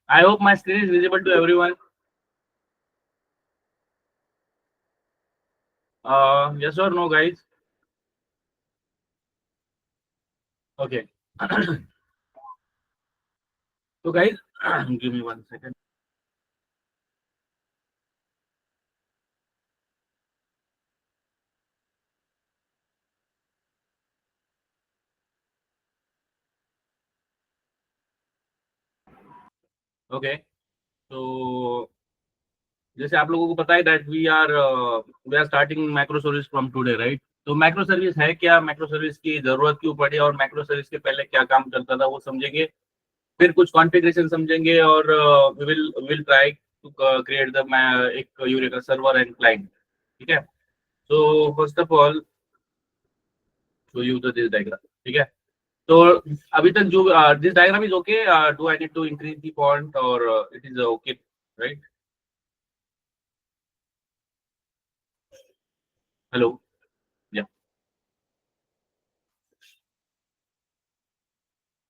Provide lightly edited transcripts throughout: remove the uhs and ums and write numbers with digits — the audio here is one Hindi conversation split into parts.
I hope my screen is visible to everyone. Yes or no, guys? Okay. So, guys, give me 1 second. Okay. So, जैसे आप लोगों को पता है that we are starting macro service from today, right? तो मैक्रो सर्विस है क्या, मैक्रो सर्विस की जरूरत क्यों पड़ी और मैक्रो सर्विस के पहले क्या काम चलता था वो समझेंगे। फिर कुछ कॉन्फ़िगरेशन समझेंगे और we will try to create the एक यूरेका सर्वर एंड क्लाइंट। ठीक है। तो first of all show you the this diagram. ठीक है। तो अभी तक जो this diagram is okay. Do I need to increase the font और it is okay, right? Hello. या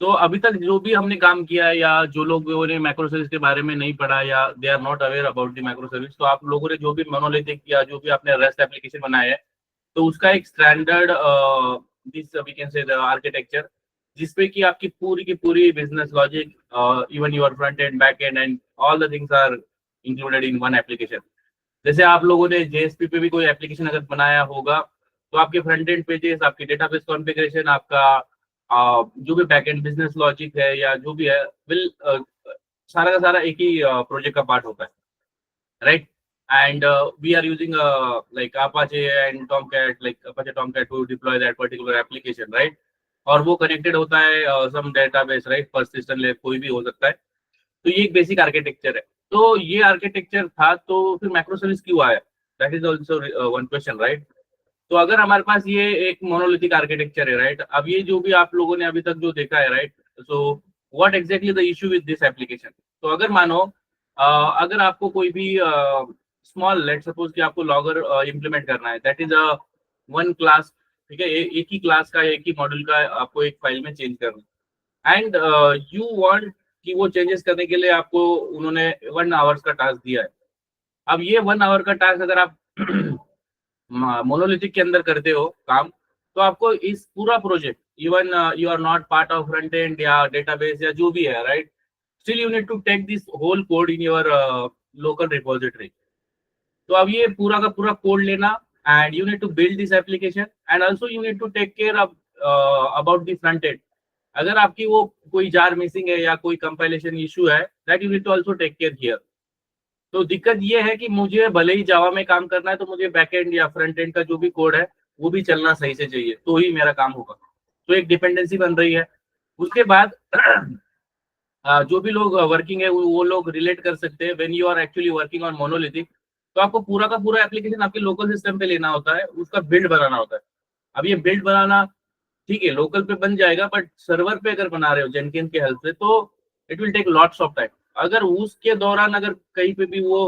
तो अभी तक जो भी हमने काम किया है या जो लोगों ने मैक्रो सर्विस के बारे में नहीं पढ़ा या they are not aware about the macro service, तो आप लोगों ने जो भी मोनोलिथिक या जो भी आपने रेस्ट एप्लीकेशन बनाया है, तो उसका एक standard this we can say the architecture, जिसपे कि आपकी पूरी की पूरी business logic, even your front end back end and all the things are included in one application. जैसे आप लोगों ने जेएसपी पे भी कोई एप्लीकेशन अगर बनाया होगा, तो आपके फ्रंट एंड पेजेस, आपकी डेटाबेस कॉन्फ़िगरेशन, आपका जो भी बैक एंड बिजनेस लॉजिक है या जो भी है, विल सारा का सारा एक ही प्रोजेक्ट का पार्ट होता है, right? And we are using like Apache and Tomcat, like Apache Tomcat to deploy that particular application, right? और वो कनेक्टेड होता है सम डेटाबेस, राइट? पर्सिस्टेंट ले कोई भी हो सकता है। तो ये एक बेसिक आर्किटेक्चर है। तो ये आर्किटेक्चर था, तो फिर माइक्रो सर्विस क्यों आया? That is also one question, right? तो अगर हमारे पास ये एक मोनोलिथिक आर्किटेक्चर है, राइट, अब ये जो भी आप लोगों ने अभी तक जो देखा है, right, so what exactly the issue with this application? तो अगर मानो अगर आपको कोई भी स्मॉल, लेट सपोज कि आपको लॉगर इम्प्लीमेंट करना है, that is a one class. ठीक है। एक ही क्लास का, एक ही मॉड्यूल का आपको एक फाइल में चेंज करना है, एंड यू वांट कि वो चेंजेस करने के लिए आपको उन्होंने 1 आवर्स का टास्क दिया है। अब ये 1 आवर का टास्क अगर आप मोनोलिथिक के अंदर करते हो काम, तो आपको इस पूरा project, even you are not part of front end या डेटाबेस या जो भी है, right, still you need to take this whole code in your local repository. तो अब ये पूरा का पूरा कोड लेना, and you need to build this application, and also you need to take care of about the front end. अगर आपकी वो कोई जार मिसिंग है या कोई कंपाइलेशन इशू है, that you need to also take care here. तो दिक्कत ये है कि मुझे भले ही जावा में काम करना है, तो मुझे बैक एंड या फ्रंट एंड का जो भी कोड है वो भी चलना सही से चाहिए, तो ही मेरा काम होगा। तो एक डिपेंडेंसी बन रही है। उसके बाद जो भी लोग वर्किंग है वो लोग रिलेट कर सकते हैं। When you are actually working on monolithic, तो आपको पूरा का पूरा एप्लीकेशन आपके लोकल सिस्टम पे लेना होता है, उसका बिल्ड बनाना होता है। अब ये बिल्ड बनाना ठीक है, लोकल पे बन जाएगा, बट सर्वर पे अगर बना रहे हो जेनकिंस के हेल्प से, तो it will take lots of time. अगर उसके दौरान अगर कहीं पे भी वो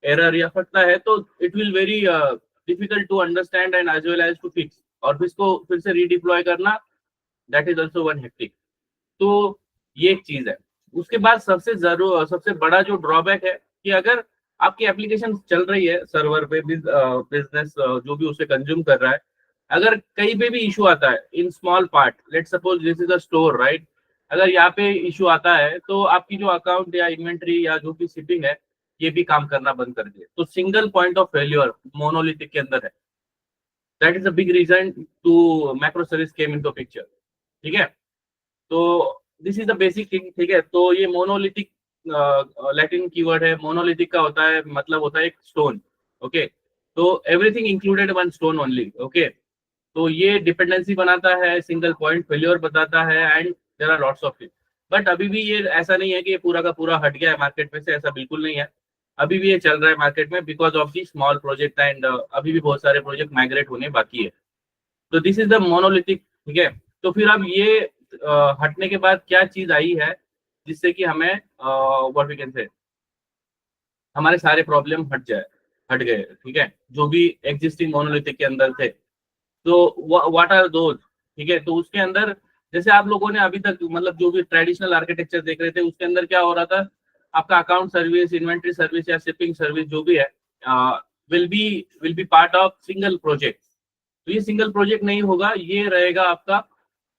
एरर या फटता है, तो it will very difficult to understand and as well as to fix, और फिर इसको फिर से रीडिप्लॉय करना, that is also one hectic. तो ये एक चीज है। उसके बाद सबसे बड़ा जो ड्रॉबैक है कि अगर आपकी एप्लीकेशन चल रही है सर्वर पे, बिजनेस जो भी उसे कंज्यूम कर रहा है, अगर कहीं पे भी इशू आता है in small part, let suppose this is a store, right, अगर यहाँ पे इशू आता है, तो आपकी जो अकाउंट या इन्वेंट्री या जो भी शिपिंग है, ये भी काम करना बंद कर दिए। तो single point of failure monolithic के अंदर है। That is a big reason to macro service came into picture. ठीक है। तो this is the basic thing. ठीक है। तो ये मोनोलिथिक लैटिन कीवर्ड है। मोनोलिथिक का होता है, मतलब होता है एक स्टोन। ओके। तो everything included one stone only. Okay. तो ये डिपेंडेंसी बनाता है, सिंगल पॉइंट फेल्योर बताता है, and there are lots of it. But अभी भी ये ऐसा नहीं है कि ये पूरा का पूरा हट गया है मार्केट में से, ऐसा बिल्कुल नहीं है। अभी भी ये चल रहा है मार्केट में because of the small project, and अभी भी बहुत सारे प्रोजेक्ट माइग्रेट होने बाकी है। तो दिस इज द मोनोलिथिक। ठीक है। तो फिर अब ये हटने के बाद क्या चीज आई है जिससे कि हमें व्हाट वी कैन से हमारे सारे प्रॉब्लम हट गए। ठीक है। जो भी एग्जिस्टिंग मोनोलिथिक के अंदर थे, तो व्हाट आर दोज? ठीक है। तो उसके अंदर, जैसे आप लोगों ने अभी तक मतलब जो भी ट्रेडिशनल आर्किटेक्चर देख रहे थे, उसके अंदर क्या हो रहा था आपका अकाउंट सर्विस, इन्वेंट्री सर्विस या शिपिंग सर्विस जो भी है will be part of single project. तो ये सिंगल प्रोजेक्ट नहीं होगा, ये रहेगा आपका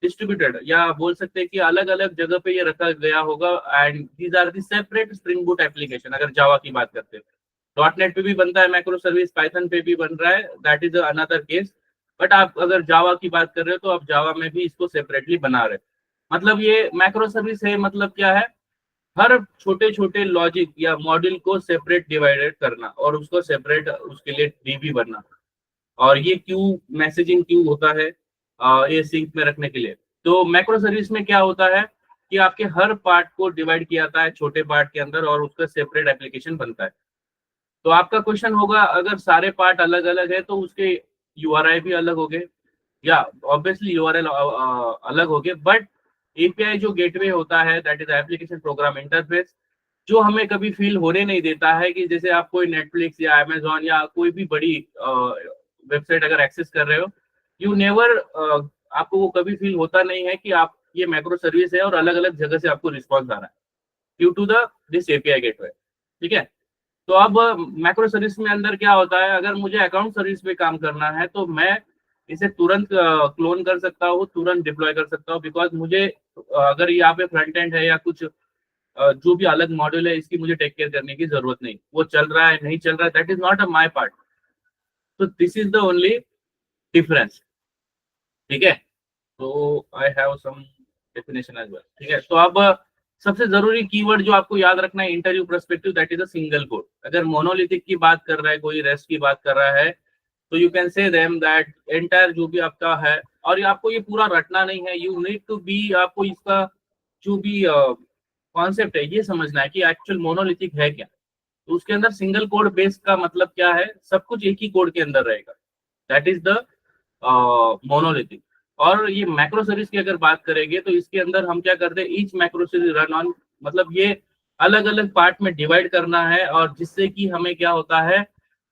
डिस्ट्रीब्यूटेड, या बोल सकते हैं कि अलग अलग जगह पे ये रखा गया होगा। And these are the separate spring boot application. अगर जावा की बात करते हैं, .NET पे भी बनता है मैक्रो सर्विस, पाइथन पे भी बन रहा है, that is another case. But आप अगर जावा की बात कर रहे हो तो आप जावा में भी इसको सेपरेटली बना रहे हो। मतलब ये मैक्रो सर्विस है, मतलब क्या है, हर छोटे छोटे लॉजिक या मॉड्यूल को सेपरेट डिवाइडेड करना और उसको सेपरेट उसके लिए डीबी बनना। और ये क्यों मैसेजिंग क्यों होता है ये सिंक में रखने के लिए। तो मैक्रो सर्विस में क्या होता है कि आपके हर पार्ट को डिवाइड किया जाता है छोटे पार्ट के अंदर और उसका सेपरेट एप्लीकेशन बनता है। तो आपका क्वेश्चन होगा, अगर सारे पार्ट अलग अलग है तो उसके यूआरआई भी अलग हो गए, या ऑब्वियसली यूआरएल अलग हो गए, बट एपीआई जो गेटवे होता है, that is application program interface, जो हमें कभी फील होने नहीं देता है कि जैसे आप कोई नेटफ्लिक्स या अमेजोन या कोई भी बड़ी वेबसाइट अगर एक्सेस कर रहे हो, यू नेवर आपको वो कभी फील होता नहीं है कि आप ये मैक्रो सर्विस है और अलग अलग जगह से आपको रिस्पॉन्स आ रहा है due to the this API gateway. ठीक है। तो अब मैक्रो सर्विस में अंदर क्या होता है, अगर मुझे अकाउंट सर्विस पे काम करना है तो मैं इसे तुरंत क्लोन कर सकता हूँ, तुरंत डिप्लॉय कर सकता हूँ, बिकॉज मुझे अगर यहाँ पे फ्रंट एंड है या कुछ जो भी अलग मॉड्यूल है, इसकी मुझे टेक केयर करने की जरूरत नहीं। वो चल रहा है नहीं चल रहा है, that is not a my part. तो this is the only difference. ठीक है। तो I have some definition as well. ठीक है। तो अब सबसे जरूरी कीवर्ड जो आपको याद रखना है interview perspective, that is a single code. अगर मोनोलिथिक की बात कर रहा है कोई, रेस्ट की बात कर रहा है, तो you can say them that entire जो भी आपका है, और ये आपको ये पूरा रटना नहीं है, यू नीड टू बी, आपको इसका जो भी कॉन्सेप्ट है ये समझना है कि एक्चुअल मोनोलिथिक है क्या। तो उसके अंदर सिंगल कोड बेस का मतलब क्या है, सब कुछ एक ही कोड के अंदर रहेगा, दैट इज द मोनोलिथिक। और ये मैक्रो सर्विस की अगर बात करेंगे तो इसके अंदर हम क्या करते हैं, each macro service run on, मतलब ये अलग अलग पार्ट में डिवाइड करना है, और जिससे कि हमें क्या होता है,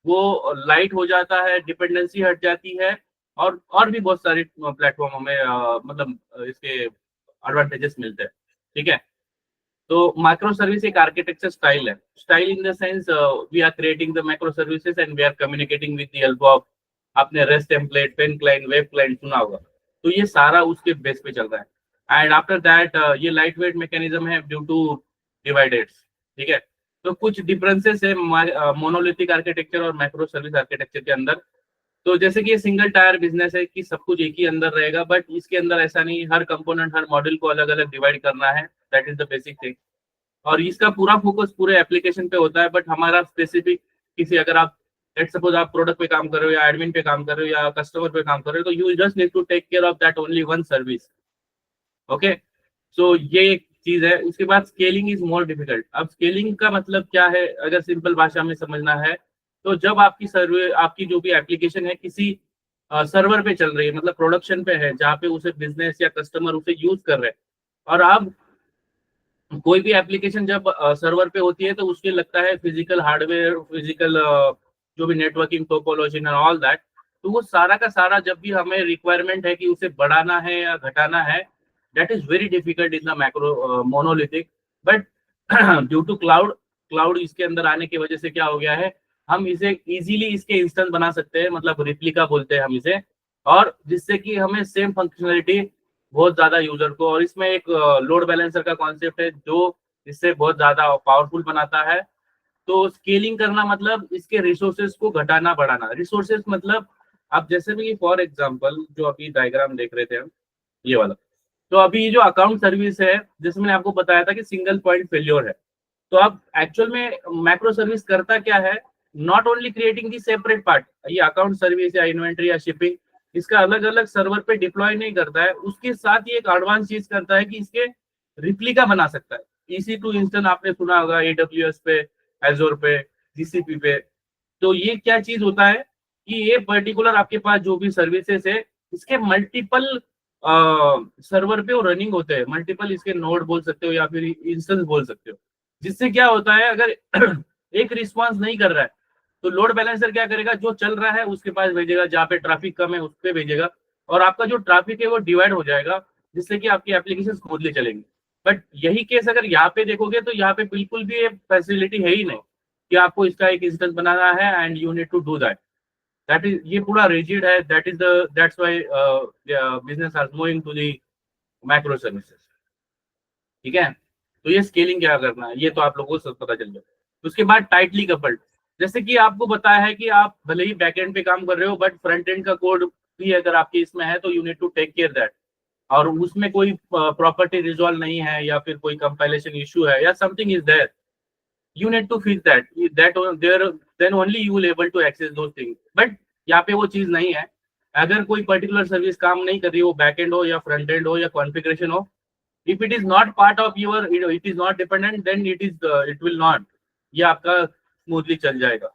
वो लाइट हो जाता है, डिपेंडेंसी हट जाती है, और भी बहुत सारे प्लेटफॉर्म हमें मतलब इसके एडवांटेजेस मिलते हैं। ठीक है। तो माइक्रो सर्विस एक आर्किटेक्चर स्टाइल है, style in the sense we are creating the micro services and we are communicating with the help of, आपने rest template, Feign client, web client सुना होगा, तो ये सारा उसके बेस पे चल रहा है। एंड आफ्टर दैट ये लाइट वेट मैकेनिज्म है ड्यू टू डिवाइडेड्स। ठीक है। तो कुछ डिफरेंसेस है मोनोलिथिक आर्किटेक्चर और माइक्रो सर्विस आर्किटेक्चर के अंदर। तो जैसे कि ये सिंगल टायर बिजनेस है कि सब कुछ एक ही अंदर रहेगा, बट इसके अंदर ऐसा नहीं, हर कंपोनेंट हर मॉड्यूल को अलग अलग डिवाइड करना है, that is the basic thing. और इसका पूरा फोकस पूरे एप्लीकेशन पे होता है, बट हमारा स्पेसिफिक किसी, अगर आप लेट्स सपोज आप प्रोडक्ट पे काम कर रहे हो या एडमिन पे काम कर रहे हो या कस्टमर पे काम कर रहे हो, तो you just need to take care of that only one service. Okay. So ये एक चीज है। उसके बाद स्केलिंग इज मोर डिफिकल्ट। अब स्केलिंग का मतलब क्या है, अगर सिंपल भाषा में समझना है, तो जब आपकी सर्वे, आपकी जो भी एप्लीकेशन है किसी सर्वर पे चल रही है, मतलब प्रोडक्शन पे है, जहाँ पे उसे बिजनेस या कस्टमर उसे यूज कर रहे हैं, और आप कोई भी एप्लीकेशन जब सर्वर पे होती है तो उसके लगता है फिजिकल हार्डवेयर, फिजिकल जो भी networking topology and all that. तो वो सारा का सारा जब भी हमें रिक्वायरमेंट है कि उसे बढ़ाना है या घटाना है, that is very difficult in the macro monolithic. But due to cloud इसके अंदर आने की वजह से क्या हो गया है, हम इसे इजीली इसके इंस्टेंस बना सकते हैं, मतलब रिप्लिका बोलते हैं हम इसे, और जिससे कि हमें सेम फंक्शनलिटी बहुत ज्यादा यूजर को, और इसमें एक लोड बैलेंसर का कॉन्सेप्ट है जो इससे बहुत ज्यादा पावरफुल बनाता है। तो स्केलिंग करना मतलब इसके रिसोर्सेज को घटाना बढ़ाना। रिसोर्सेज मतलब आप जैसे भी, फॉर एग्जांपल जो अभी डायग्राम देख रहे थे हम, ये वाला, तो अभी ये जो अकाउंट सर्विस है, जिसमें मैंने आपको बताया था कि सिंगल पॉइंट फेल्योर है, तो अब एक्चुअल में मैक्रो सर्विस करता क्या है, not only creating the separate part, ये अकाउंट सर्विस या इन्वेंट्री या शिपिंग इसका अलग अलग सर्वर पे डिप्लॉय नहीं करता है, उसके साथ ये एक एडवांस चीज करता है कि इसके रिप्लिका बना सकता है। EC2 इंस्टेंस आपने सुना होगा, AWS पे, एजोर पे, GCP पे। तो ये क्या चीज होता है कि ये पर्टिकुलर आपके पास जो भी सर्विसेज है, इसके मल्टीपल सर्वर पे वो रनिंग होते हैं, मल्टीपल इसके नोड बोल सकते हो या फिर इंस्टेंस बोल सकते हो। जिससे क्या होता है, अगर एक रिस्पॉन्स नहीं कर रहा है तो लोड बैलेंसर क्या करेगा, जो चल रहा है उसके पास भेजेगा, जहाँ पे ट्रैफिक कम है उस पर भेजेगा, और आपका जो ट्रैफिक है वो डिवाइड हो जाएगा, जिससे कि आपकी एप्लीकेशन स्मूथली चलेंगी। बट यही केस अगर यहाँ पे देखोगे तो यहाँ पे बिल्कुल भी ये फैसिलिटी है ही नहीं कि आपको इसका एक इंस्टेंस बनाना है and you need to do that. That is, ये पूरा रिजिड है। That's why business are moving to the micro services. ठीक है, तो ये स्केलिंग क्या करना है ये तो आप लोगों को सब पता चल जाए। उसके बाद टाइटली कपल्ड, जैसे कि आपको बताया है कि आप भले ही बैकएंड पे काम कर रहे हो बट फ्रंट एंड का कोड भी अगर आपके इसमें है तो यू नीड टू टेक केयर दैट। और उसमें कोई प्रॉपर्टी रिजॉल्व नहीं है या फिर कोई कंपाइलेशन इशू है या something is there, you need to fix that there, then only you will able to access those things। but यहाँ पे वो चीज नहीं है। अगर कोई पर्टिकुलर सर्विस काम नहीं कर रही हो, बैक एंड हो या फ्रंट एंड हो या कॉन्फ़िगरेशन हो, if it is not part of your, it is not dependent, then it will not, ये आपका स्मूथली चल जाएगा।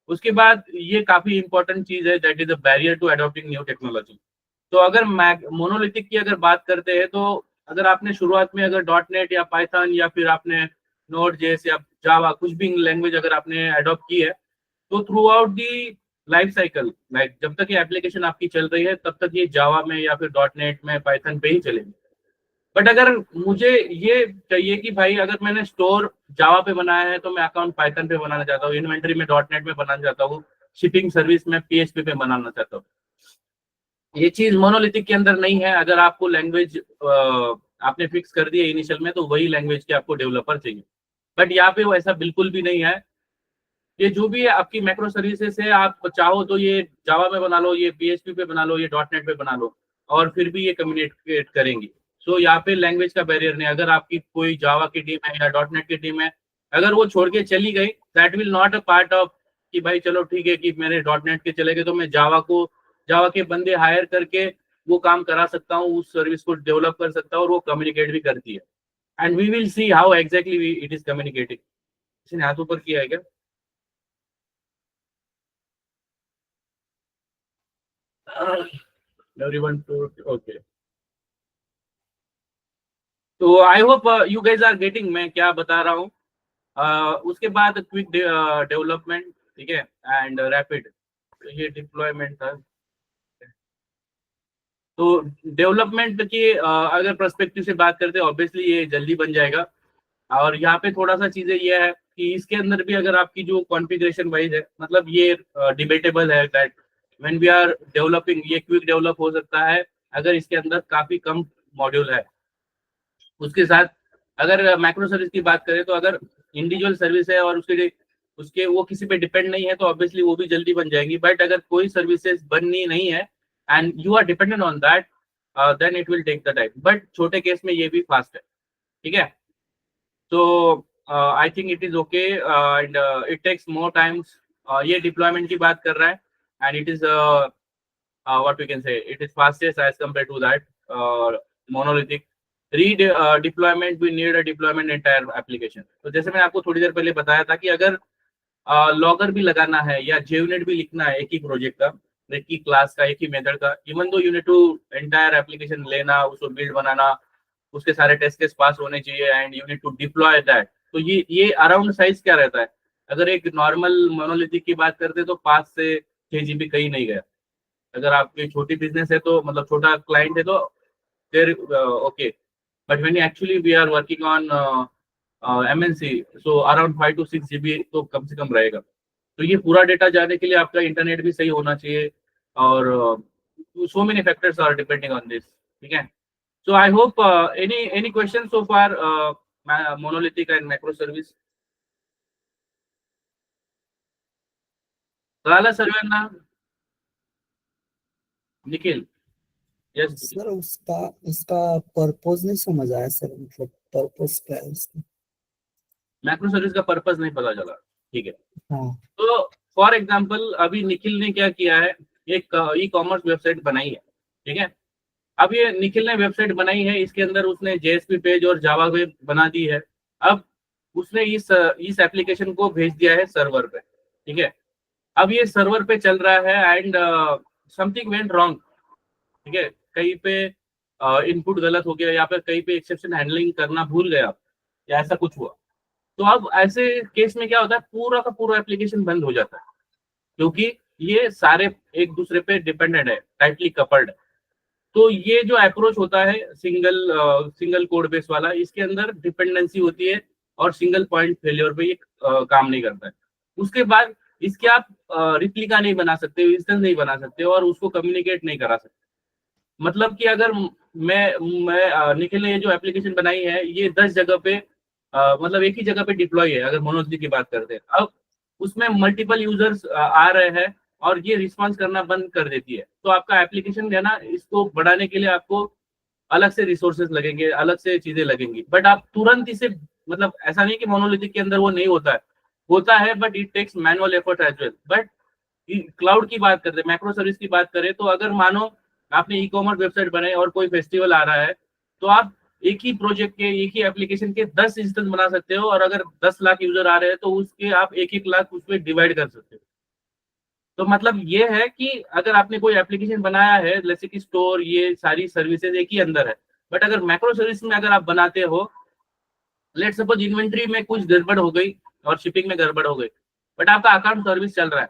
उसके बाद ये काफी इंपॉर्टेंट चीज है, that is a barrier to adopting new technology. तो अगर मोनोलिथिक की अगर बात करते हैं तो अगर आपने शुरुआत में अगर डॉट नेट या पाइथन या फिर आपने नोड जेएस या जावा कुछ भी लैंग्वेज अगर आपने अडॉप्ट की है तो through out the life cycle, like जब तक ये एप्लीकेशन आपकी चल रही है तब तक ये जावा में या फिर डॉट नेट में पाइथन पे ही चलेगी। बट अगर मुझे ये चाहिए कि भाई अगर मैंने स्टोर जावा पे बनाया है तो मैं अकाउंट पाइथन पे बनाना चाहता हूँ, इन्वेंटरी में डॉट नेट में बनाना चाहता हूँ, शिपिंग सर्विस में पीएचपी पे बनाना चाहता हूँ, ये चीज मोनोलिथिक के अंदर नहीं है। अगर आपको लैंग्वेज आपने फिक्स कर दी है इनिशियल में तो वही लैंग्वेज के आपको डेवलपर चाहिए। बट यहाँ पे वो ऐसा बिल्कुल भी नहीं है। ये जो भी है आपकी माइक्रो सर्विसेज है, आप चाहो तो ये जावा में बना लो, ये पीएचपी पे बना लो, ये डॉट नेट पे बना लो और फिर भी ये कम्युनिकेट करेंगी। सो यहाँ पे लैंग्वेज का बैरियर नहीं। अगर आपकी कोई जावा की टीम है या डॉट नेट की टीम है, अगर वो छोड़ के चली गई that will not a part of कि भाई चलो ठीक है कि मेरे डॉट नेट के चले गए तो मैं जावा के बंदे हायर करके वो काम करा सकता हूँ, उस सर्विस को डेवलप कर सकता हूँ और वो कम्युनिकेट भी करती है। And we will see how exactly it is communicating. किसी ने हाथ ऊपर किया है क्या? Everyone okay. तो I hope you guys are getting मैं क्या बता रहा हूँ। उसके बाद क्विक डेवलपमेंट, ठीक है, एंड रैपिड, ये डिप्लॉयमेंट था। तो डेवलपमेंट की अगर पर्सपेक्टिव से बात करते हैं ऑब्वियसली ये जल्दी बन जाएगा। और यहाँ पे थोड़ा सा चीजें ये है कि इसके अंदर भी अगर आपकी जो कॉन्फ़िगरेशन वाइज है, मतलब ये डिबेटेबल है that when we are developing ये क्विक डेवलप हो सकता है अगर इसके अंदर काफी कम मॉड्यूल है। उसके साथ अगर माइक्रो सर्विस की बात करें तो अगर इंडिविजुअल सर्विस है और उसके वो किसी पे डिपेंड नहीं है तो ऑब्वियसली वो भी जल्दी बन जाएंगी। बट अगर कोई सर्विसेज बननी नहीं है and you are dependent on that then it will take the time. But छोटे केस में ये भी फास्ट है, ठीक है। तो I think it is okay and it takes more times. ये डिप्लॉयमेंट की बात कर रहा है एंड इट इज what we can say, it is fastest as compared to that monolithic deployment। we need a deployment entire application। तो जैसे मैंने आपको थोड़ी देर पहले बताया था कि अगर लॉगर भी लगाना है या जेवनेट भी लिखना है एक ही प्रोजेक्ट का, एक ही क्लास का, एक ही मेथड का, इवन दो यूनिट टू एंटायर एप्लीकेशन लेना, उसको बिल्ड बनाना, उसके सारे टेस्ट केस पास होने चाहिए and unit to deploy that. तो ये अराउंड साइज क्या रहता है? अगर एक नॉर्मल मोनोलिथिक की बात करते तो 5 से 6 GB कहीं नहीं गया। अगर आपकी छोटी बिजनेस है तो मतलब छोटा क्लाइंट है तो there okay. But when actually we are working on MNC so around 5 to 6 GB तो कम से कम रहेगा। तो ये पूरा डेटा जाने के लिए आपका इंटरनेट भी सही होना चाहिए और so many factors are depending on this, ठीक है। So I hope any question so far monolithic and micro service? कळालं सर्वांना? निखिल? यस। सर उसका उसका पर्पस नहीं समझ आया सर, मतलब पर्पस क्या है उसका? माइक्रो सर्विस का पर्पस नहीं पता चला, ठीक है। हाँ तो फॉर एग्जाम्पल अभी निखिल ने क्या किया है, एक ई कॉमर्स वेबसाइट बनाई है, ठीक है। अब ये निखिल ने वेबसाइट बनाई है, इसके अंदर उसने जेएसपी पेज और जावा वेब बना दी है। अब उसने इस एप्लीकेशन को भेज दिया है सर्वर पे, ठीक है। अब ये सर्वर पे चल रहा है एंड समथिंग वेंट रॉन्ग, ठीक है। कहीं पे इनपुट गलत हो गया या फिर कहीं पे एक्सेप्शन हैंडलिंग करना भूल गया या ऐसा कुछ हुआ। तो अब ऐसे केस में क्या होता है, पूरा का पूरा एप्लीकेशन बंद हो जाता है क्योंकि ये सारे एक दूसरे पे डिपेंडेंट है, टाइटली कपल्ड है। तो ये जो अप्रोच होता है सिंगल कोड बेस वाला, इसके अंदर डिपेंडेंसी होती है और सिंगल पॉइंट फेलियर पे ये काम नहीं करता है। उसके बाद इसके आप रिप्लिका नहीं बना सकते, इंस्टेंस नहीं बना सकते और उसको कम्युनिकेट नहीं करा सकते। मतलब कि अगर मैं निखिल ने ये जो एप्लीकेशन बनाई है ये 10 जगह पे मतलब एक ही जगह पे डिप्लॉय है, अगर मनोज की बात करते हैं। अब उसमें मल्टीपल यूजर्स आ रहे हैं और ये रिस्पॉन्स करना बंद कर देती है, तो आपका एप्लीकेशन है ना, इसको बढ़ाने के लिए आपको अलग से रिसोर्सेज लगेंगे, अलग से चीजें लगेंगी। बट आप तुरंत इसे, मतलब ऐसा नहीं कि मोनोलिथिक के अंदर वो नहीं होता है but it takes manual effort as well. But cloud की बात करते हैं, मैक्रो सर्विस की बात करें, तो अगर मानो आपने ई कॉमर्स वेबसाइट बनाई और कोई फेस्टिवल आ रहा है, तो आप एक ही प्रोजेक्ट के, एक ही एप्लीकेशन के 10 इंस्टेंस बना सकते हो और अगर 10 लाख यूजर आ रहे हैं तो उसके आप 1-1 लाख उसमें डिवाइड कर सकते हो। तो मतलब ये है कि अगर आपने कोई एप्लीकेशन बनाया है जैसे कि स्टोर, ये सारी सर्विसेज एक ही अंदर है। बट अगर मैक्रो सर्विस में अगर आप बनाते हो, लेट सपोज इन्वेंट्री में कुछ गड़बड़ हो गई और शिपिंग में गड़बड़ हो गई, बट आपका अकाउंट सर्विस चल रहा है,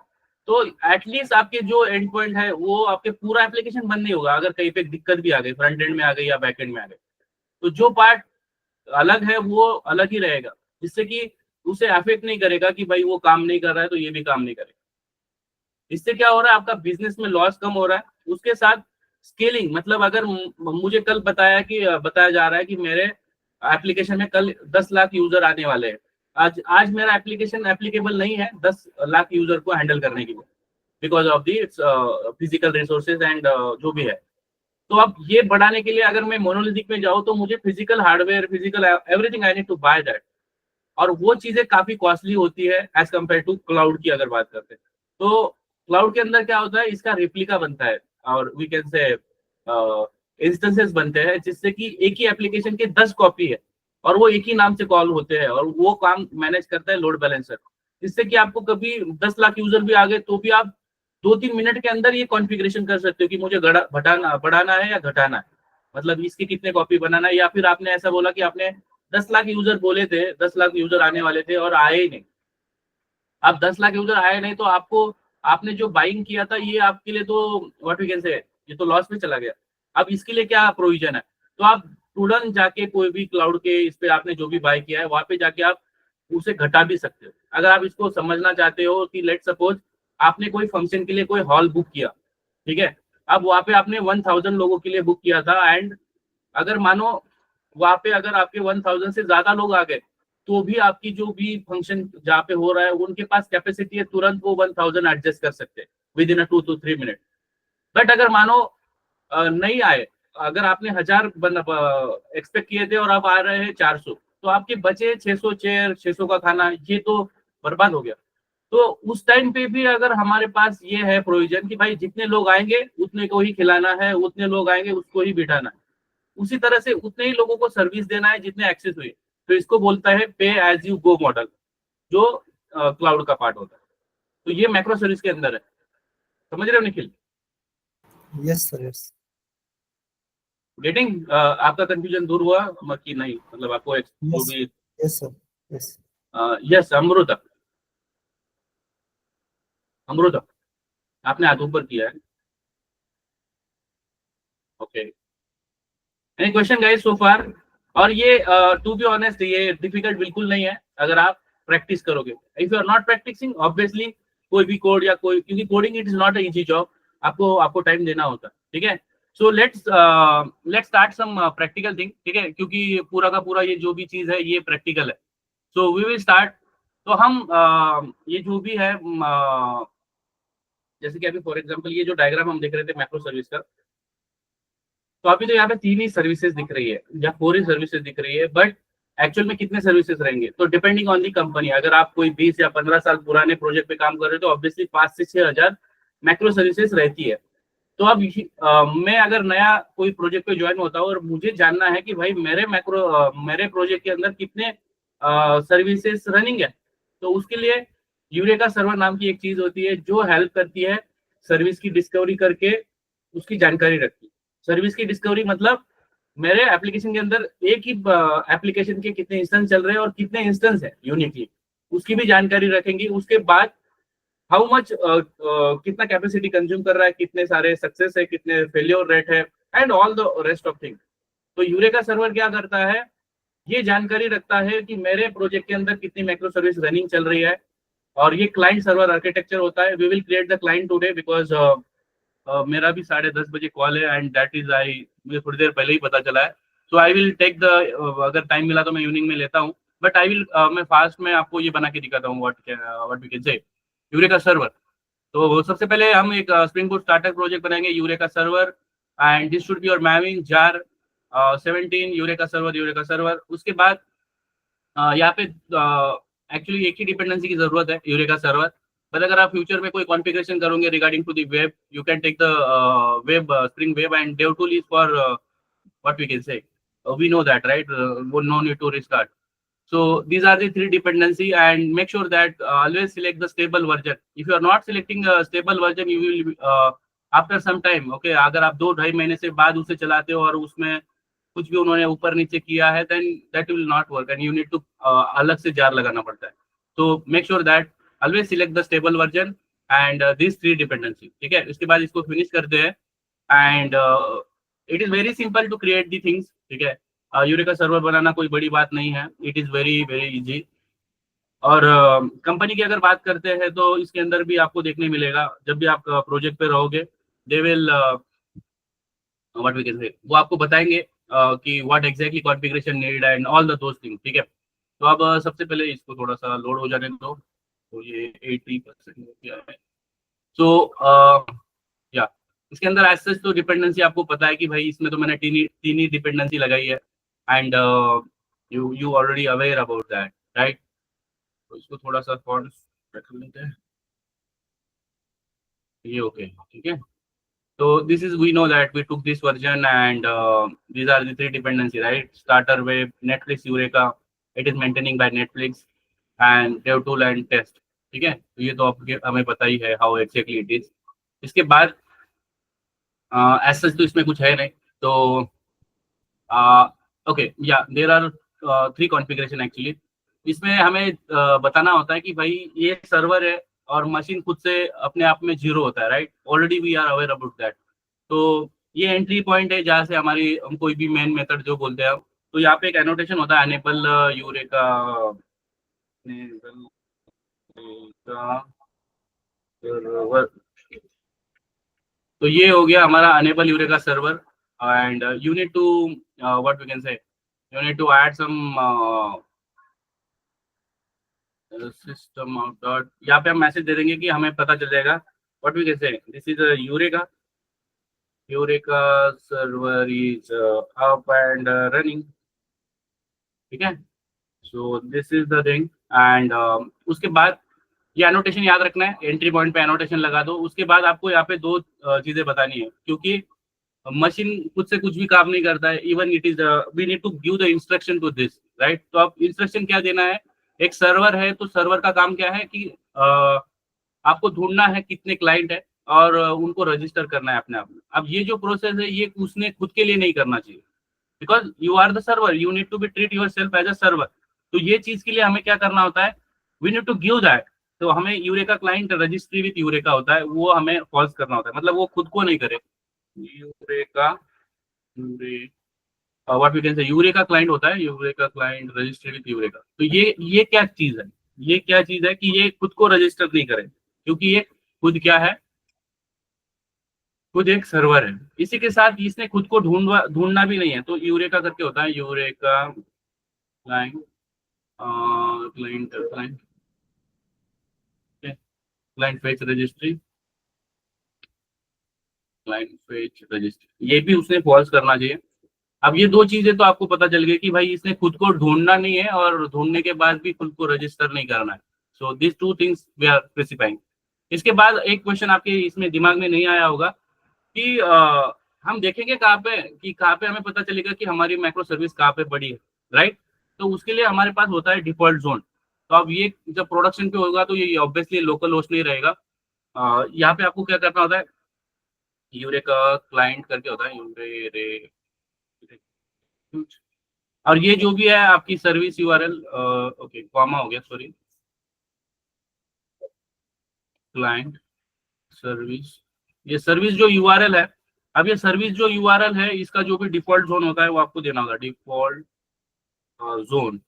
तो एटलीस्ट आपके जो एंड पॉइंट है वो आपके पूरा एप्लीकेशन बंद नहीं होगा। अगर कहीं पे दिक्कत भी आ गई, फ्रंट एंड में आ गई या बैक एंड में आ गई, तो जो पार्ट अलग है वो अलग ही रहेगा, जिससे कि उसे अफेक्ट नहीं करेगा कि भाई वो काम नहीं कर रहा है तो ये भी काम नहीं करेगा। इससे क्या हो रहा है, आपका बिजनेस में लॉस कम हो रहा है, उसके साथ स्केलिंग। मतलब अगर मुझे कल बताया जा रहा है कि मेरे एप्लीकेशन में कल 10 लाख यूजर आने वाले हैं, आज मेरा एप्लीकेशन एप्लीकेबल नहीं है 10 लाख यूजर को हैंडल करने के लिए, because of the it's physical resources and जो भी है। तो अब ये बढ़ाने के लिए अगर मैं मोनोलिथिक में जाऊँ तो मुझे physical hardware, physical everything I need to buy that, और वो चीजें काफी कॉस्टली होती है एज कम्पेयर टू क्लाउड की अगर बात करते हैं। तो क्लाउड के अंदर क्या होता है, इसका रेप्लिका बनता है और वी कैन से इंस्टेंसेस बनते हैं, जिससे कि एक ही एप्लीकेशन के 10 कॉपी है और वो एक ही नाम से कॉल होते हैं और वो काम मैनेज करता है लोड बैलेंसर। जिससे कि आपको कभी 10 लाख यूजर भी आ गए तो भी आप 2-3 मिनट के अंदर ये कॉन्फ़िगरेशन कर सकते हो कि मुझे बढ़ाना है या घटाना है, मतलब इसके कितने कॉपी बनाना है। या फिर आपने ऐसा बोला कि आपने 10 लाख यूजर बोले थे, 10 लाख यूजर आने वाले थे और आए ही नहीं। अब 10 लाख यूजर आए नहीं तो आपको, आपने जो बाइंग किया था ये आपके लिए तो व्हाट वी कैन से, ये तो लॉस में चला गया। अब इसके लिए क्या प्रोविजन है, तो आप तुरंत जाके कोई भी क्लाउड के इस पे आपने जो भी बाय किया है वहां पे जाके आप उसे घटा भी सकते हो। अगर आप इसको समझना चाहते हो कि लेट सपोज आपने कोई फंक्शन के लिए कोई हॉल बुक किया, ठीक है, अब वहां पे आपने 1000 लोगों के लिए बुक किया था एंड अगर मानो वहां पे अगर आपके 1000 से ज्यादा लोग आ गए तो भी आपकी जो भी फंक्शन जहाँ पे हो रहा है उनके पास कैपेसिटी है, तुरंत वो 1000 एडजस्ट कर सकते हैं with in 2 to 3 minute. But अगर मानो नहीं आए, अगर आपने 1000 एक्सपेक्ट किए थे और अब आ रहे हैं 400, तो आपके बचे 600 चेयर, 600 का खाना, ये तो बर्बाद हो गया। तो उस टाइम पे भी अगर हमारे पास ये है प्रोविजन कि भाई जितने लोग आएंगे उतने को ही खिलाना है, उतने लोग आएंगे उसको ही बिठाना है, उसी तरह से उतने ही लोगों को सर्विस देना है जितने एक्सेस हुए, तो इसको बोलता है पे एज यू गो मॉडल, जो क्लाउड का पार्ट होता है। तो ये मैक्रो सर्विस के अंदर है, समझ रहे हो Nikhil? Yes sir, yes. Getting? आपका कंफ्यूजन दूर हुआ कि नहीं, मतलब आपको जो भी? Yes sir, yes. Yes, Amrita, Amrita आपने हाथ ऊपर किया है, okay. Any question guys so far? और ये टू बी ऑनेस्ट ये डिफिकल्ट बिल्कुल नहीं है अगर आप प्रैक्टिस करोगे। If you are not practicing, obviously कोई भी कोड या कोई, क्योंकि coding it is not a easy job, आपको टाइम देना होता है, ठीक है। So let's start some practical thing, ठीक है, क्योंकि पूरा का पूरा ये जो भी चीज है ये प्रैक्टिकल है। So we will start. तो हम ये जो भी है जैसे कि अभी फॉर एग्जांपल ये जो डायग्राम हम देख रहे थे मैक्रो सर्विस का, तो अभी तो यहाँ पे 3 ही सर्विसेज दिख रही है या 4 ही सर्विसेज दिख रही है, बट एक्चुअल में कितने सर्विसेज रहेंगे तो डिपेंडिंग ऑन दी कंपनी। अगर आप कोई 20 या 15 साल पुराने प्रोजेक्ट पे काम कर रहे हो तो ऑब्वियसली 5 से 6 हजार मैक्रो सर्विसेज रहती है। तो अब मैं अगर नया कोई प्रोजेक्ट पे ज्वाइन होता हूँ और मुझे जानना है कि भाई मेरे प्रोजेक्ट के अंदर कितने सर्विसेज रनिंग है, तो उसके लिए यूरेका सर्वर नाम की एक चीज होती है जो हेल्प करती है सर्विस की डिस्कवरी करके उसकी जानकारी रखती है। सर्विस की डिस्कवरी मतलब मेरे एप्लीकेशन के अंदर एक ही एप्लीकेशन के कितने इंस्टेंस चल रहे हैं और कितने इंस्टेंस है यूनिकली, उसकी भी जानकारी रखेंगी। उसके बाद हाउ मच कितना कैपेसिटी कंज्यूम कर रहा है, कितने सारे सक्सेस है, कितने फेलियर रेट है, and all the rest of thing. तो यूरेका सर्वर क्या करता है, ये जानकारी रखता है कि मेरे प्रोजेक्ट के अंदर कितनी माइक्रो सर्विस रनिंग चल रही है, और ये क्लाइंट सर्वर आर्किटेक्चर होता है। We will create the client today because मेरा भी 10:30 बजे कॉल है, एंड दैट इज आई, मुझे थोड़ी देर पहले ही पता चला है। So I will take the, अगर टाइम मिला तो मैं इवनिंग में लेता हूँ, बट आई विल, मैं फास्ट में आपको ये बना के दिखाता हूँ what we can say Eureka server. तो सबसे पहले हम एक स्प्रिंग बूट स्टार्टर प्रोजेक्ट बनाएंगे, Eureka server, and this should be your maven jar 17 Eureka server. उसके बाद यहाँ पे एक्चुअली एक ही डिपेंडेंसी की जरूरत है, यूरेका सर्वर। बट अगर आप फ्यूचर में कोई कॉन्फ़िगरेशन करोगे regarding to the web, you can take the web spring web, and dev tool is for what we can say, we know that, right? No need to restart. So these are the three dependency, and make sure that always select the stable version. If you are not selecting a stable version, you will after some time, okay, अगर आप 2-2.5 महीने से बाद उसे चलाते हो और उसमें कुछ भी उन्होंने ऊपर नीचे किया है, then that will not work and you need to अलग से जार लगाना पड़ता है। तो make sure that always select the stable version and these three dependency, ठीक है। इसके बाद इसको फिनिश करते हैं, and it is very simple to create the things, ठीक है। यूरेका सर्वर बनाना कोई बड़ी बात नहीं है, it is very very easy. और कंपनी की अगर बात करते हैं तो इसके अंदर भी आपको देखने मिलेगा, जब भी आप प्रोजेक्ट पे रहोगे, they will what we can say, वो आपको बताएंगे कि what exactly configuration need and all the those thing, ठीक है। तो अब सबसे पहले इसको थोड़ा सा लोड हो जाने दो। तो ये 80% हो गया है। सो या इसके अंदर एज सच तो डिपेंडेंसी आपको पता है कि भाई इसमें तो मैंने तीन ही डिपेंडेंसी लगाई है, and you already aware about that, right. तो इसको थोड़ा सा फॉन्ट रख लेते हैं, ये ओके, ठीक है। So this is, we know that we took this version, and these are the three dependency, right? Starter web, Netflix Eureka, it is maintaining by Netflix, and dev tool and test, ठीक है। तो ये तो आपके हमें पता ही है how exactly it is। इसके बाद एज सच तो इसमें कुछ है नहीं, तो ओके या देर आर 3 कॉन्फ़िगरेशन एक्चुअली। इसमें हमें बताना होता है कि भाई ये सर्वर है और मशीन खुद से अपने आप में 0 होता है, right. Already we are aware about that. तो ये एंट्री पॉइंट है जहाँ से हमारी, हम कोई भी मेन मेथड जो बोलते हैं हम, तो यहाँ पे एक एनोटेशन होता है अनेबल यूरेका सर्वर। तो ये हो गया हमारा enable Eureka server, and you need to what we can say, you need to add some system out dot, यहाँ पे हम मैसेज दे देंगे कि हमें पता चल जाएगा what we can say, this is a eureka server is up and running, ठीक है। so this is the thing, and उसके बाद ये एनोटेशन याद रखना है, एंट्री पॉइंट पे एनोटेशन लगा दो। उसके बाद आपको यहाँ पे 2 चीजें बतानी है, क्योंकि मशीन खुद से कुछ भी काम नहीं करता है। Even it is, we need to give the instruction to this, right. तो आप इंस्ट्रक्शन क्या देना है, एक सर्वर है तो सर्वर का काम क्या है कि आपको ढूंढना है कितने क्लाइंट है और उनको रजिस्टर करना है अपने आप में। अब ये जो प्रोसेस है ये उसने खुद के लिए नहीं करना चाहिए, because you are the server, you need to be treat yourself as a server. तो ये चीज के लिए हमें क्या करना होता है, we need to give that. तो हमें Eureka client registry with Eureka होता है, वो हमें फॉल्स करना होता है, मतलब वो खुद को नहीं करे। Eureka what we can say, Eureka client होता है, Eureka client register with Eureka. तो ये क्या चीज है, ये क्या चीज है कि ये खुद को रजिस्टर नहीं करे, क्योंकि ये खुद क्या है, खुद एक सर्वर है। इसी के साथ इसने खुद को ढूंढना भी नहीं है। तो यूरेका करके होता है, Eureka client client client client fetch registry, client fetch registry, ये भी उसने फॉल्स करना चाहिए। अब ये 2 चीजें तो आपको पता चल गई कि भाई इसने खुद को ढूंढना नहीं है और ढूंढने के बाद भी खुद को रजिस्टर नहीं करना है। So this 2 things we are specifying. इसके बाद एक क्वेश्चन आपके इसमें दिमाग में नहीं आया होगा कि हम देखेंगे कहाँ पे, कि कहाँ पे हमें पता चलेगा कि हमारी माइक्रो सर्विस कहाँ पे बड़ी है, राइट। तो उसके लिए हमारे पास होता है डिफॉल्ट जोन। तो अब ये जब प्रोडक्शन पे होगा तो ये ऑब्वियसली लोकल होस्ट नहीं रहेगा। यहाँ पे आपको क्या करना होता है, यूरेका क्लाइंट करके होता है, और ये जो भी है आपकी सर्विस यूआरएल, ओके कॉमा हो गया, सॉरी, क्लाइंट सर्विस, ये सर्विस जो यूआरएल है अब ये सर्विस जो यूआरएल है, इसका जो भी डिफॉल्ट जोन होता है वो आपको देना होगा, डिफॉल्ट जोन।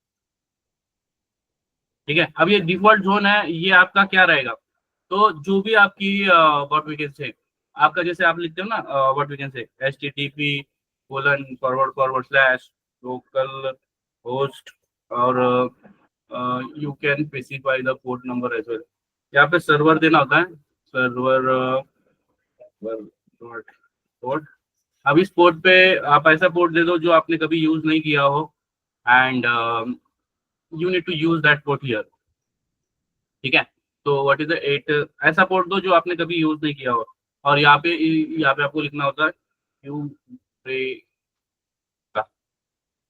ठीक है, अब ये डिफॉल्ट जोन है, ये आपका क्या रहेगा, तो जो भी आपकी व्हाट वी कैन से, आपका जैसे आप लिखते हो ना, what we can say http // local host, और you can specify the port number as well. यहाँ पे सर्वर देना होता है, सर्वर पोर्ट। अब इस पोर्ट पे आप ऐसा पोर्ट दे दो जो आपने कभी यूज नहीं किया हो, and you need to use that port here. ठीक है, तो व्हाट इज द 8, ऐसा पोर्ट दो जो आपने कभी यूज नहीं किया हो, और यहाँ पे आपको लिखना होता है यूरेका।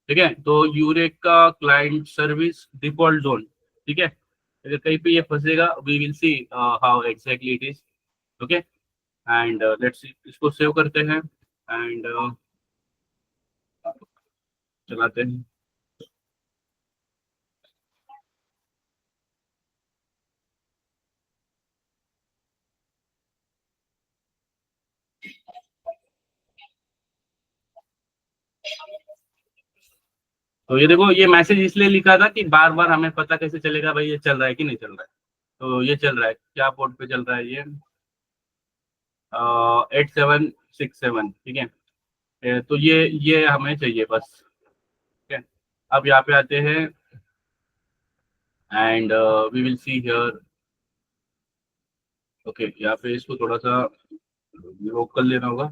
ठीक है, तो Eureka client service default zone. ठीक है, अगर कहीं पे ये फंसेगा, we will see how exactly it is. Okay, and let's see, इसको सेव करते हैं एंड चलाते हैं। तो ये देखो, ये मैसेज इसलिए लिखा था कि बार बार हमें पता कैसे चलेगा भाई ये चल रहा है कि नहीं चल रहा है। तो ये चल रहा है, क्या पोर्ट पे चल रहा है ये, 8767। ठीक है, तो ये हमें चाहिए बस। ठीक है, अब यहाँ पे आते हैं and we will see here. Okay, यहाँ पे इसको थोड़ा सा लोक कर लेना होगा।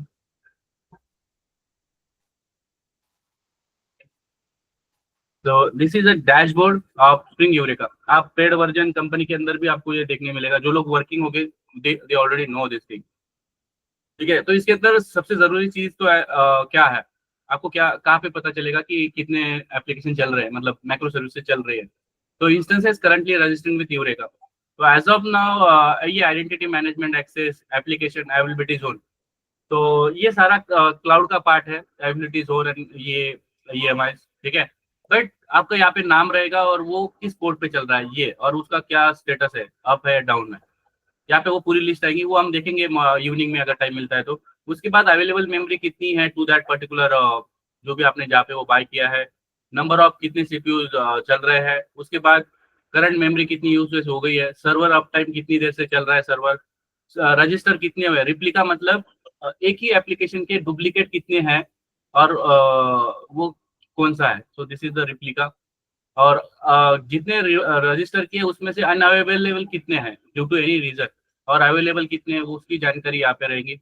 तो this is a dashboard of spring eureka. आप पेड वर्जन कंपनी के अंदर भी आपको ये देखने मिलेगा, जो लोग वर्किंग हो गए they already know this thing. ठीक है, तो इसके अंदर सबसे जरूरी चीज तो क्या है, आपको क्या कहाँ पे पता चलेगा कि कितने एप्लीकेशन चल रहे हैं, मतलब माइक्रो सर्विसेज चल रही है। तो instances currently registering with Eureka. तो एज ऑफ नाउ ये identity management, access, application availability zone, तो ये सारा क्लाउड का पार्ट है, अवेलेबिलिटी जोन एंड ये EMI। ठीक है, बट आपका यहाँ पे नाम रहेगा और वो किस पोर्ट पे चल रहा है ये, और उसका क्या स्टेटस है, अप है डाउन है, यहाँ पे वो पूरी लिस्ट आएगी, वो हम देखेंगे इवनिंग में अगर टाइम मिलता है तो। उसके बाद अवेलेबल मेमोरी कितनी है टू दैट पर्टिकुलर, जो भी आपने जहाँ पे वो बाय किया है, नंबर ऑफ कितने सीपीयू चल रहे हैं, उसके बाद करंट मेमोरी कितनी यूज हो गई है, सर्वर अप टाइम कितनी देर से चल रहा है सर्वर, रजिस्टर कितने हुए, रिप्लिका मतलब एक ही एप्लीकेशन के डुप्लीकेट कितने हैं, और वो कौन सा है, so this is the replica. और जितने रजिस्टर किए उसमें से अनअवेलेबल कितने हैं ड्यू टू एनी रीजन, और अवेलेबल कितने हैं उसकी जानकारी यहाँ पे रहेगी।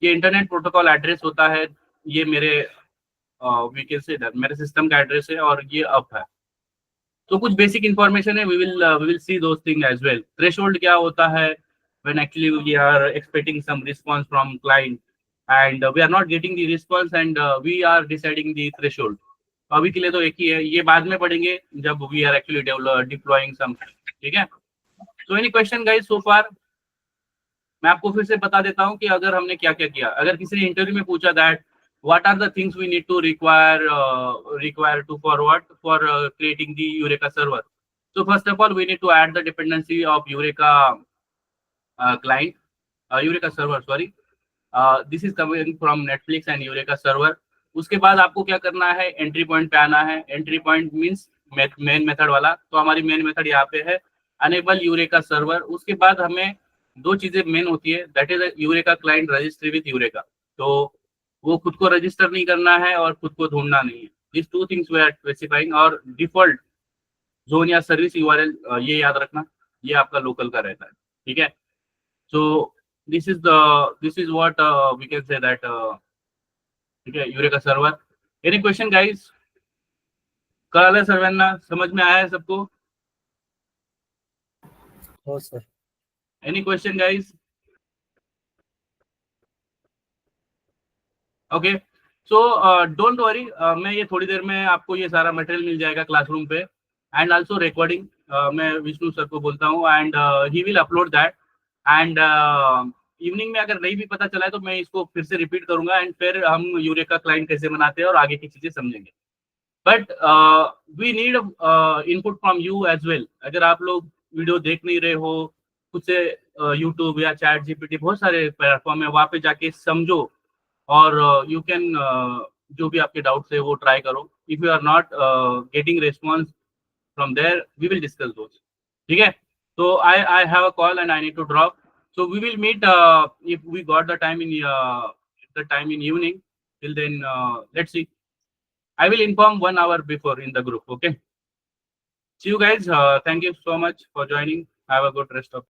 ये इंटरनेट प्रोटोकॉल एड्रेस होता है, ये मेरे वी कैन से मेरे सिस्टम का एड्रेस है, और ये अप है। तो कुछ बेसिक इंफॉर्मेशन है, we will see those thing as well. Threshold क्या होता है, when actually we are expecting some response from client and we are not getting the response, and we are deciding the threshold. अभी के लिए तो एक ही है, ये बाद में पढ़ेंगे जब वी आर एक्चुअली डिप्लॉइंग सम। ठीक है, तो एनी क्वेश्चन गाइस सो फार। मैं आपको फिर से बता देता हूँ कि अगर हमने क्या क्या किया। अगर किसी ने इंटरव्यू में पूछा that what are the things we need to require to forward for creating the Eureka server. So first of all, we need to add the dependency of Eureka client, Eureka server, sorry. This is coming from Netflix and Eureka server. उसके बाद आपको क्या करना है, एंट्री पॉइंट पे आना है। Entry point means main method वाला, तो हमारी मेन मेथड यहाँ पे है अनेबल यूरेका सर्वर। उसके बाद हमें दो चीजें मेन होती है, that is eureka client registry with Eureka. तो वो खुद को रजिस्टर नहीं करना है और खुद को ढूंढना नहीं है। This two things we are specifying. और डिफॉल्ट जोन या सर्विस यूआरएल, ये याद रखना, ये आपका लोकल का रहता है। ठीक है, so this is what we can say that. ठीक है, Eureka server. Any question guys? कळालं सर्वांना? समझ में आया है सबको? हो sir. Any question guys? Okay, so don't worry, मैं ये थोड़ी देर में आपको ये सारा मटेरियल मिल जाएगा क्लासरूम पे, एंड आल्सो रिकॉर्डिंग मैं विष्णु सर को बोलता हूँ, and he will upload that. And evening में अगर नहीं भी पता चला है तो मैं इसको फिर से रिपीट करूंगा, एंड फिर हम यूरेका क्लाइंट कैसे बनाते हैं और आगे की चीजें समझेंगे। But we need input from you as well. अगर आप लोग वीडियो देख नहीं रहे हो, खुद से यूट्यूब या चैट जीपीटी, बहुत सारे प्लेटफॉर्म है, वहां पे जाके समझो और यू कैन जो भी आपके डाउट्स है वो ट्राई करो. If you are not getting response from there, we will discuss those. ठीक है. So I have a call and I need to drop. So we will meet if we got the time in evening. Till then, let's see. I will inform 1 hour before in the group. Okay. See you guys. Thank you so much for joining. Have a good rest of